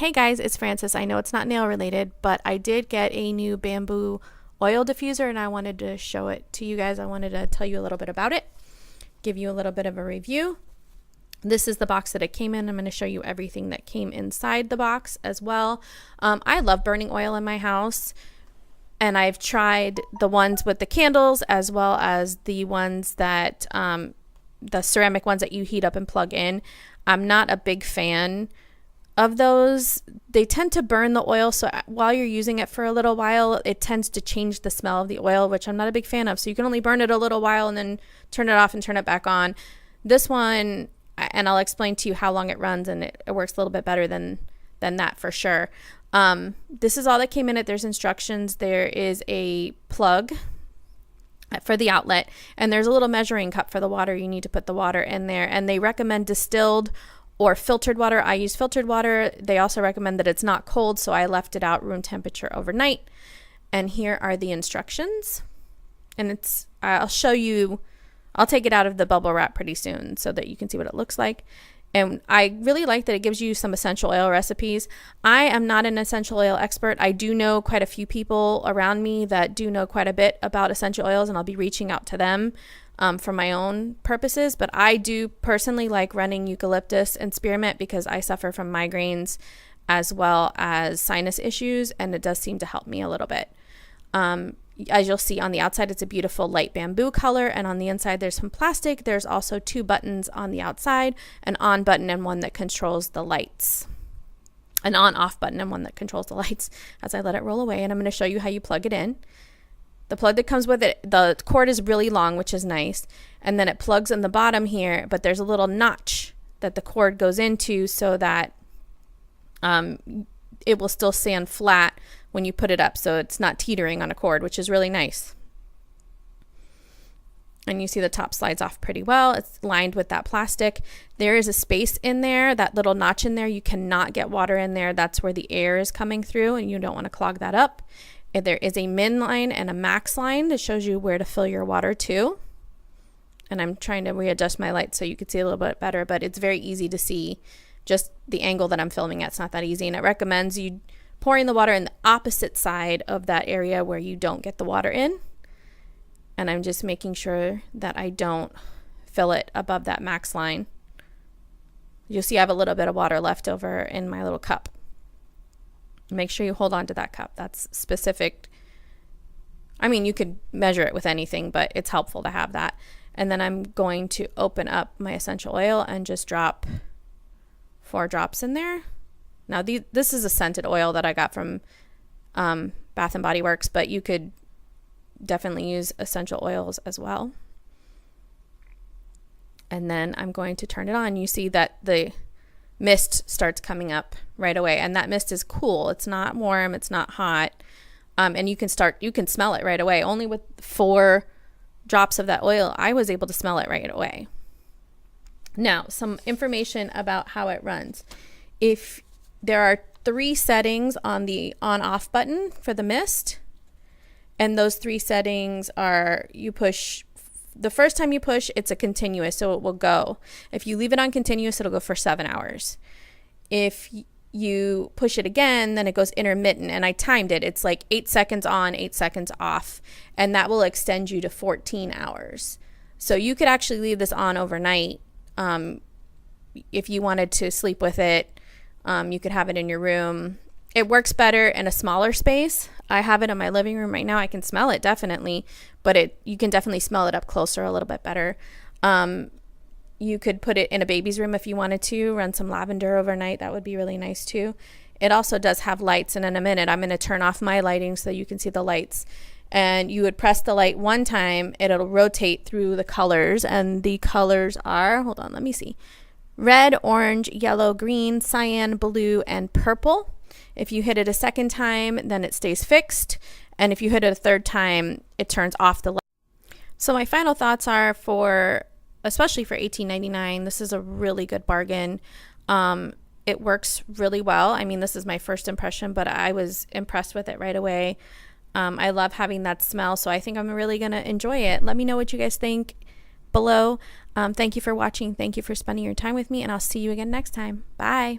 Hey guys, it's Frances. I know it's not nail related, but I did get a new bamboo oil diffuser and I wanted to show it to you guys. I wanted to tell you a little bit about it, give you a little bit of a review. This is the box that it came in. I'm going to show you everything that came inside the box as well. I love burning oil in my house, and I've tried the ones with the candles as well as the ones that, the ceramic ones that you heat up and plug in. I'm not a big fan of those. They tend to burn the oil, so while you're using it for a little while, it tends to change the smell of the oil, which I'm not a big fan of. So you can only burn it a little while and then turn it off and turn it back on. This one, and I'll explain to you how long it runs, and it works a little bit better than that for sure. This is all that came in it. There's instructions. There is a plug for the outlet, and there's a little measuring cup for the water. You need to put the water in there, and they recommend distilled or filtered water. I use filtered water. They also recommend that it's not cold, so I left it out room temperature overnight. And here are the instructions. And I'll show you, I'll take it out of the bubble wrap pretty soon so that you can see what it looks like. And I really like that it gives you some essential oil recipes. I am not an essential oil expert. I do know quite a few people around me that do know quite a bit about essential oils, and I'll be reaching out to them for my own purposes. But I do personally like running eucalyptus and spearmint because I suffer from migraines as well as sinus issues, and it does seem to help me a little bit. As you'll see on the outside, it's a beautiful light bamboo color, and on the inside there's some plastic. There's also two buttons on the outside, an on button and one that controls the lights. An on-off button and one that controls the lights as I let it roll away. And I'm going to show you how you plug it in. The plug that comes with it, the cord is really long, which is nice. And then it plugs in the bottom here, but there's a little notch that the cord goes into so that it will still stand flat when you put it up, so it's not teetering on a cord, which is really nice. And you see the top slides off pretty well. It's lined with that plastic. There is a space in there, that little notch in there. You cannot get water in there. That's where the air is coming through, and you don't want to clog that up. And there is a min line and a max line that shows you where to fill your water to. And I'm trying to readjust my light so you can see a little bit better, but it's very easy to see just the angle that I'm filming at. It's not that easy, and it recommends you pouring the water in the opposite side of that area where you don't get the water in. And I'm just making sure that I don't fill it above that max line. You'll see I have a little bit of water left over in my little cup. Make sure you hold on to that cup. That's specific. I mean, you could measure it with anything, but it's helpful to have that. And then I'm going to open up my essential oil and just drop 4 drops in there. Now, this is a scented oil that I got from Bath & Body Works, but you could definitely use essential oils as well. And then I'm going to turn it on. You see that the mist starts coming up right away, and that mist is cool. It's not warm, it's not hot, and you can smell it right away. Only with 4 drops of that oil, I was able to smell it right away. Now, some information about how it runs. If there are 3 settings on the on-off button for the mist, and those 3 settings are, you push, the first time you push, it's a continuous, so it will go. If you leave it on continuous, it'll go for 7 hours. If you push it again, then it goes intermittent, and I timed it. It's like 8 seconds on, 8 seconds off, and that will extend you to 14 hours. So you could actually leave this on overnight. If you wanted to sleep with it, you could have it in your room. It works better in a smaller space. I have it in my living room right now. I can smell it definitely, but you can definitely smell it up closer a little bit better. You could put it in a baby's room if you wanted to, run some lavender overnight. That would be really nice too. It also does have lights, and in a minute I'm going to turn off my lighting so you can see the lights. And you would press the light one time, it'll rotate through the colors, and the colors are, hold on, let me see, red, orange, yellow, green, cyan, blue, and purple. If you hit it a second time, then it stays fixed, and if you hit it a third time, it turns off the light. So my final thoughts are, especially for $18.99, this is a really good bargain. It works really well. I mean, this is my first impression, but I was impressed with it right away. I love having that smell, so I think I'm really going to enjoy it. Let me know what you guys think below. Thank you for watching. Thank you for spending your time with me, and I'll see you again next time. Bye.